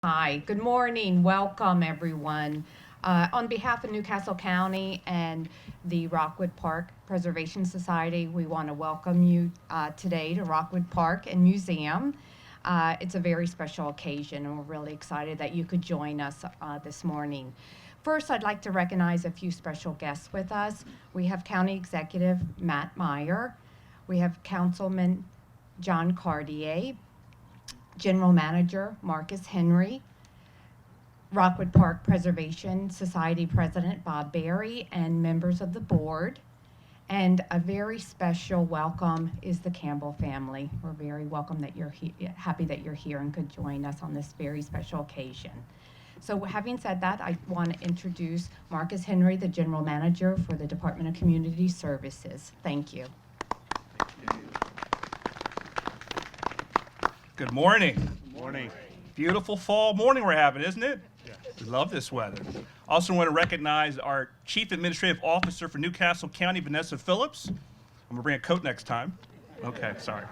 Hi, good morning. Welcome, everyone. On behalf of Newcastle County and the Rockwood Park Preservation Society, we want to welcome you today to Rockwood Park and Museum. It's a very special occasion, and we're really excited that you could join us this morning. First, I'd like to recognize a few special guests with us. We have County Executive Matt Meyer, we have Councilman John Cartier, General Manager Marcus Henry, Rockwood Park Preservation Society President Bob Berry, and members of the board. And a very special welcome is the Campbell family. We're very welcome that happy that you're here and could join us on this very special occasion. So having said that, I want to introduce Marcus Henry, the General Manager for the Department of Community Services. Thank you. Good morning. Good morning. Beautiful fall morning we're having, isn't it? Yes. We love this weather. Also want to recognize our Chief Administrative Officer for Newcastle County, Vanessa Phillips. I'm going to bring a coat next time. Okay, sorry.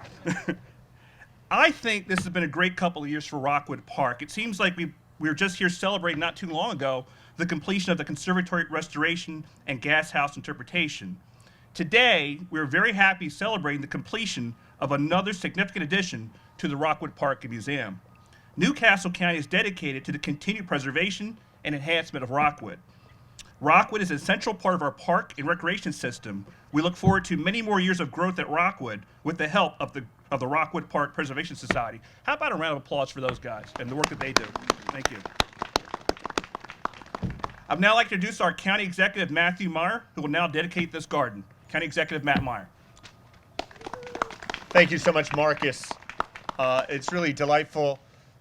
I think this has been a great couple of years for Rockwood Park. It seems like we were just here celebrating not too long ago the completion of the conservatory restoration and gas house interpretation. Today, we're very happy celebrating the completion of another significant addition to the Rockwood Park Museum. Newcastle County is dedicated to the continued preservation and enhancement of Rockwood. Rockwood is an essential part of our park and recreation system. We look forward to many more years of growth at Rockwood with the help of the Rockwood Park Preservation Society. How about a round of applause for those guys and the work that they do? Thank you. I'd now like to introduce our County Executive, Matthew Meyer, who will now dedicate this garden. County Executive Matt Meyer. Thank you so much, Marcus. It's really delightful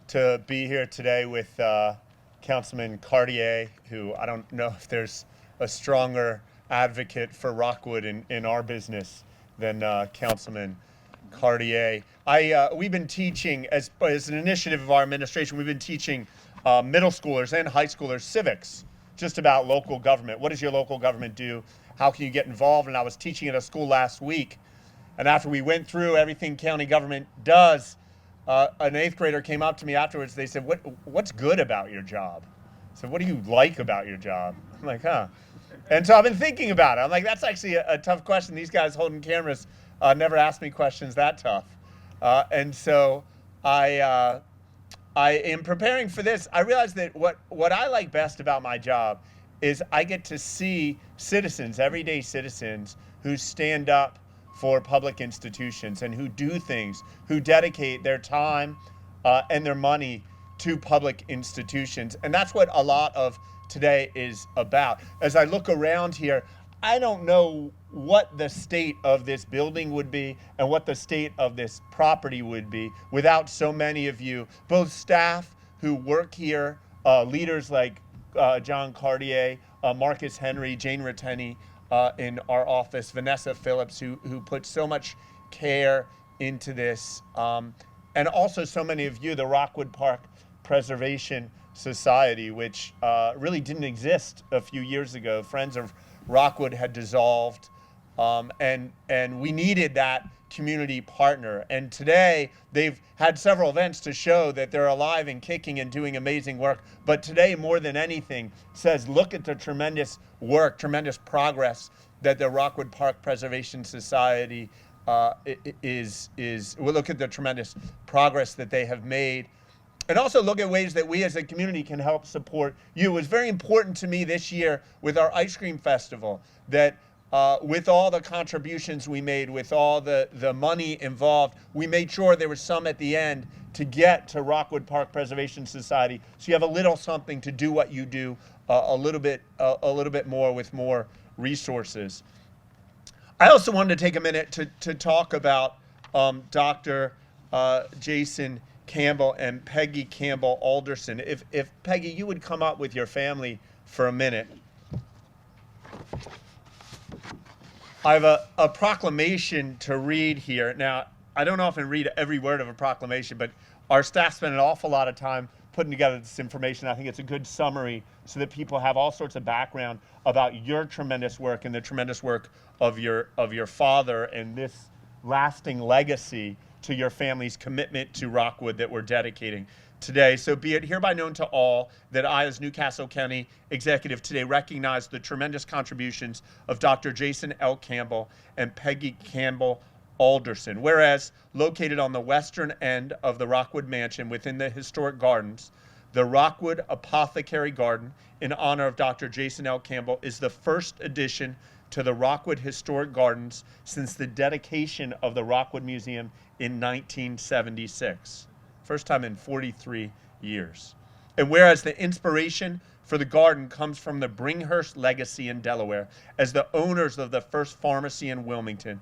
to be here today with Councilman Cartier, who I don't know if there's a stronger advocate for Rockwood in our business than Councilman Cartier. We've been teaching, as an initiative of our administration, we've been teaching middle schoolers and high schoolers civics, just about local government. What does your local government do? How can you get involved? And I was teaching at a school last week, and after we went through everything county government does, an 8th grader came up to me afterwards. They said, what's good about your job? I said, what do you like about your job? I'm like, huh. And so I've been thinking about it. I'm like, that's actually a tough question. These guys holding cameras never asked me questions that tough. And so I am preparing for this. I realized that what I like best about my job is I get to see citizens, everyday citizens, who stand up for public institutions and who do things, who dedicate their time and their money to public institutions. And that's what a lot of today is about. As I look around here, I don't know what the state of this building would be and what the state of this property would be without so many of you, both staff who work here, leaders like John Cartier, Marcus Henry, Jane Ratteni in our office, Vanessa Phillips, who put so much care into this, and also so many of you, the Rockwood Park Preservation Society, which really didn't exist a few years ago. Friends of Rockwood had dissolved, and we needed that community partner. And today they've had several events to show that they're alive and kicking and doing amazing work. But today, more than anything, says look at the tremendous work, tremendous progress that the Rockwood Park Preservation Society is. We'll look at the tremendous progress that they have made. And also look at ways that we as a community can help support you. It was very important to me this year with our ice cream festival that with all the contributions we made, with all the money involved, we made sure there was some at the end to get to Rockwood Park Preservation Society. So you have a little something to do what you do a little bit more with more resources. I also wanted to take a minute to talk about Dr. Jason Campbell and Peggy Campbell Alderson. If Peggy, you would come up with your family for a minute. I have a proclamation to read here. Now, I don't often read every word of a proclamation, but our staff spent an awful lot of time putting together this information. I think it's a good summary so that people have all sorts of background about your tremendous work and the tremendous work of your father and this lasting legacy to your family's commitment to Rockwood that we're dedicating. today. So be it hereby known to all that I, as Newcastle County Executive today, recognize the tremendous contributions of Dr. Jason L. Campbell and Peggy Campbell Alderson. Whereas located on the western end of the Rockwood Mansion within the historic gardens, the Rockwood Apothecary Garden, in honor of Dr. Jason L. Campbell, is the first addition to the Rockwood Historic Gardens since the dedication of the Rockwood Museum in 1976. First time in 43 years. And whereas the inspiration for the garden comes from the Bringhurst legacy in Delaware, as the owners of the first pharmacy in Wilmington,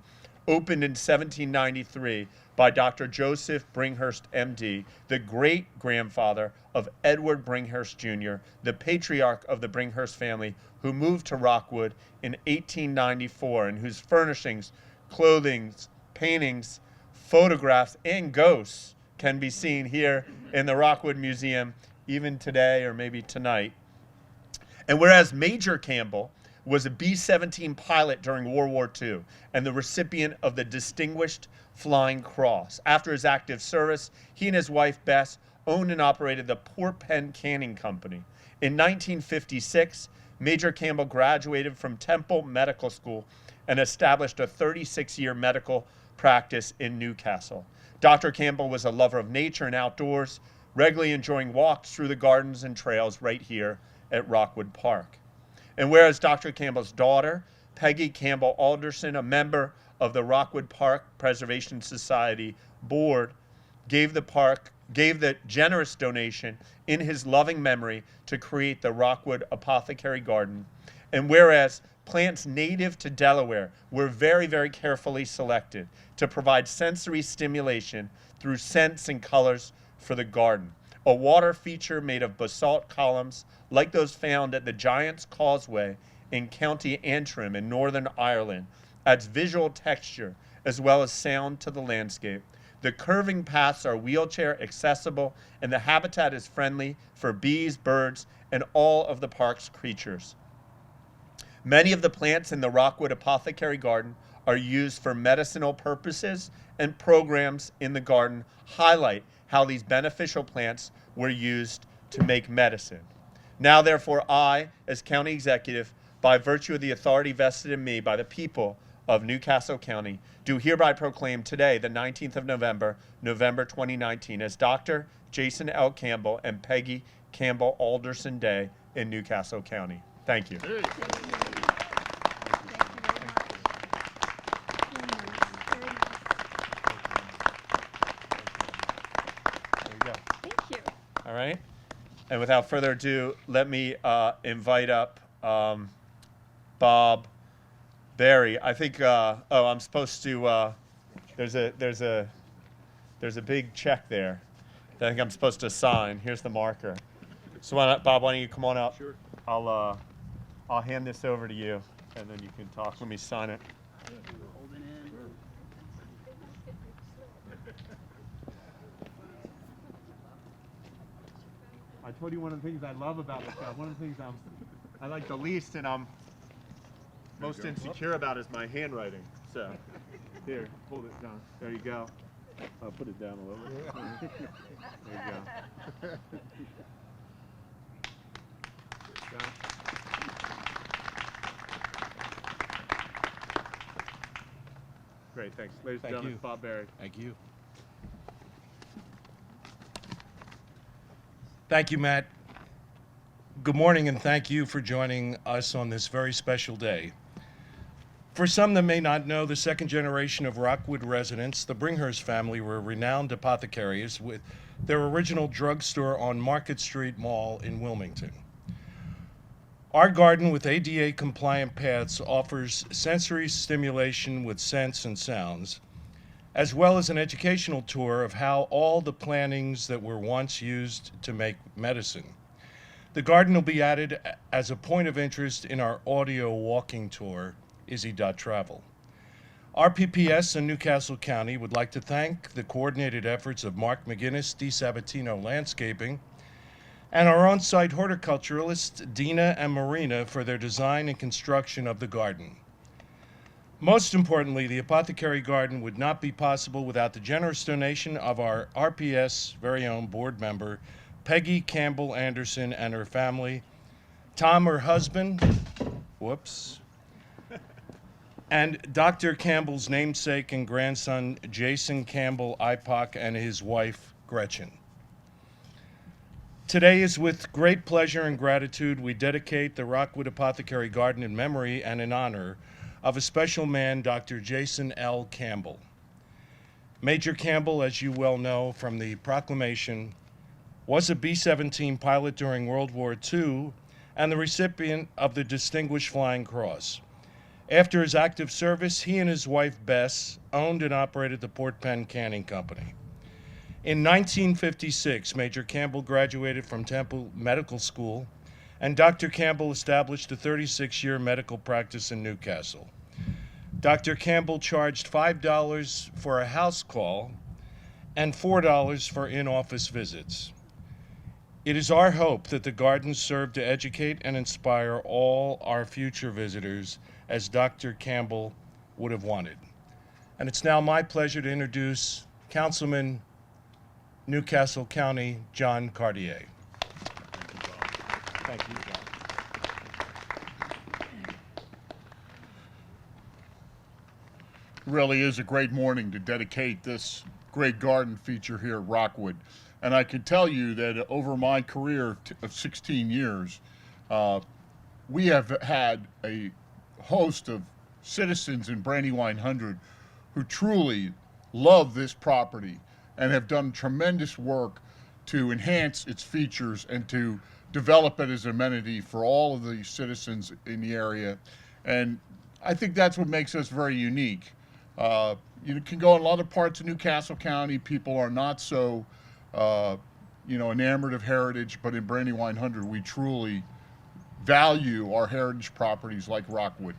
opened in 1793 by Dr. Joseph Bringhurst, MD, the great-grandfather of Edward Bringhurst, Jr., the patriarch of the Bringhurst family, who moved to Rockwood in 1894, and whose furnishings, clothing, paintings, photographs, and ghosts can be seen here in the Rockwood Museum even today or maybe tonight. And whereas Major Campbell was a B-17 pilot during World War II and the recipient of the Distinguished Flying Cross. After his active service, he and his wife Bess owned and operated the Port Penn Canning Company. In 1956, Major Campbell graduated from Temple Medical School and established a 36-year medical practice in Newcastle. Dr. Campbell was a lover of nature and outdoors, regularly enjoying walks through the gardens and trails right here at Rockwood Park. And whereas Dr. Campbell's daughter, Peggy Campbell Alderson, a member of the Rockwood Park Preservation Society board, gave the generous donation in his loving memory to create the Rockwood Apothecary Garden. And whereas plants native to Delaware were very, very carefully selected to provide sensory stimulation through scents and colors for the garden. A water feature made of basalt columns like those found at the Giant's Causeway in County Antrim in Northern Ireland adds visual texture as well as sound to the landscape. The curving paths are wheelchair accessible, and the habitat is friendly for bees, birds, and all of the park's creatures. Many of the plants in the Rockwood Apothecary Garden are used for medicinal purposes, and programs in the garden highlight how these beneficial plants were used to make medicine. Now, therefore, I, as County Executive, by virtue of the authority vested in me by the people of Newcastle County, do hereby proclaim today, the 19th of November, 2019, as Dr. Jason L. Campbell and Peggy Campbell Alderson Day in Newcastle County. Thank you. Thank you. All right. And without further ado, let me invite up Bob Barry. I think. I'm supposed to. There's a big check there that I think I'm supposed to sign. Here's the marker. So Bob, why don't you come on up? Sure. I'll hand this over to you, and then you can talk. Let me sign it. Holding in. I told you one of the things I love about this job. One of the things I like the least and I'm most insecure about is my handwriting. So, here, hold it down. There you go. I'll put it down a little bit. There you go. Great, thanks. Ladies and Thank gentlemen, you. Bob Barry. Thank you. Thank you, Matt. Good morning, and thank you for joining us on this very special day. For some that may not know, the second generation of Rockwood residents, the Bringhurst family, were renowned apothecaries with their original drugstore on Market Street Mall in Wilmington. Our garden with ADA-compliant paths offers sensory stimulation with scents and sounds, as well as an educational tour of how all the plantings that were once used to make medicine. The garden will be added as a point of interest in our audio walking tour, Izzy.Travel. Our PPS in Newcastle County would like to thank the coordinated efforts of Mark McGinnis, DiSabatino Landscaping, and our on-site horticulturalists, Dina and Marina, for their design and construction of the garden. Most importantly, the Apothecary Garden would not be possible without the generous donation of our RPS very own board member, Peggy Campbell Anderson, and her family, Tom, her husband, whoops, and Dr. Campbell's namesake and grandson, Jason Campbell IPOC, and his wife, Gretchen. Today is with great pleasure and gratitude we dedicate the Rockwood Apothecary Garden in memory and in honor of a special man, Dr. Jason L. Campbell. Major Campbell, as you well know from the proclamation, was a B-17 pilot during World War II and the recipient of the Distinguished Flying Cross. After his active service, he and his wife, Bess, owned and operated the Port Penn Canning Company. In 1956, Major Campbell graduated from Temple Medical School, and Dr. Campbell established a 36-year medical practice in Newcastle. Dr. Campbell charged $5 for a house call and $4 for in-office visits. It is our hope that the gardens serve to educate and inspire all our future visitors as Dr. Campbell would have wanted. And it's now my pleasure to introduce Councilman Newcastle County, John Cartier. Thank you, John. Really is a great morning to dedicate this great garden feature here at Rockwood. And I can tell you that over my career of 16 years, we have had a host of citizens in Brandywine 100 who truly love this property and have done tremendous work to enhance its features and to develop it as an amenity for all of the citizens in the area. And I think that's what makes us very unique. You can go in a lot of parts of Newcastle County, people are not so enamored of heritage, but in Brandywine 100 we truly value our heritage properties like Rockwood.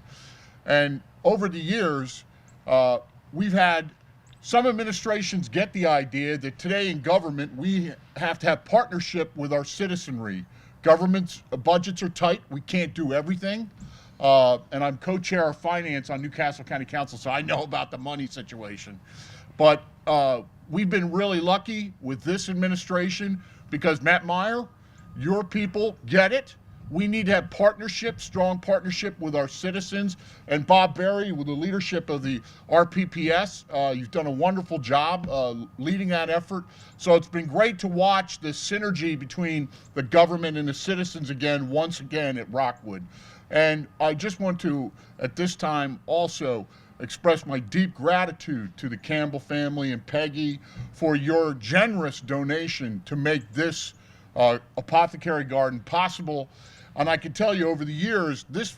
And over the years, we've had some administrations get the idea that today in government we have to have partnership with our citizenry. Government's budgets are tight, we can't do everything. And I'm co-chair of finance on Newcastle County Council, so I know about the money situation. But we've been really lucky with this administration because Matt Meyer, your people get it. We need to have partnership, strong partnership with our citizens. And Bob Berry, with the leadership of the RPPS, you've done a wonderful job leading that effort. So it's been great to watch the synergy between the government and the citizens once again at Rockwood. And I just want to, at this time, also express my deep gratitude to the Campbell family and Peggy for your generous donation to make this Apothecary Garden possible. And I can tell you over the years, this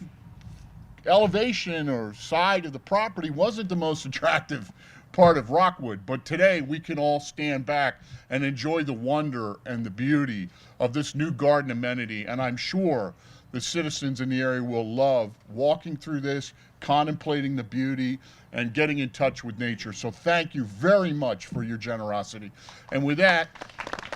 elevation or side of the property wasn't the most attractive part of Rockwood, but today we can all stand back and enjoy the wonder and the beauty of this new garden amenity. And I'm sure the citizens in the area will love walking through this, contemplating the beauty, and getting in touch with nature. So thank you very much for your generosity. And with that,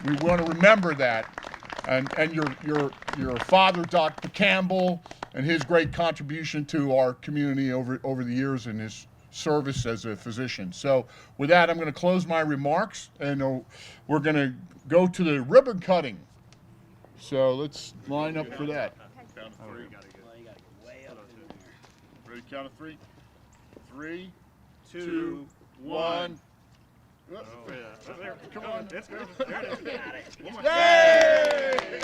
we want to remember that. And your father, Dr. Campbell, and his great contribution to our community over the years and his service as a physician. So with that, I'm going to close my remarks, and we're going to go to the ribbon cutting. So let's line up for that. Count of three. Ready? Count of three. 3, 2, 1. Come on. Let's go. There it is. Yay!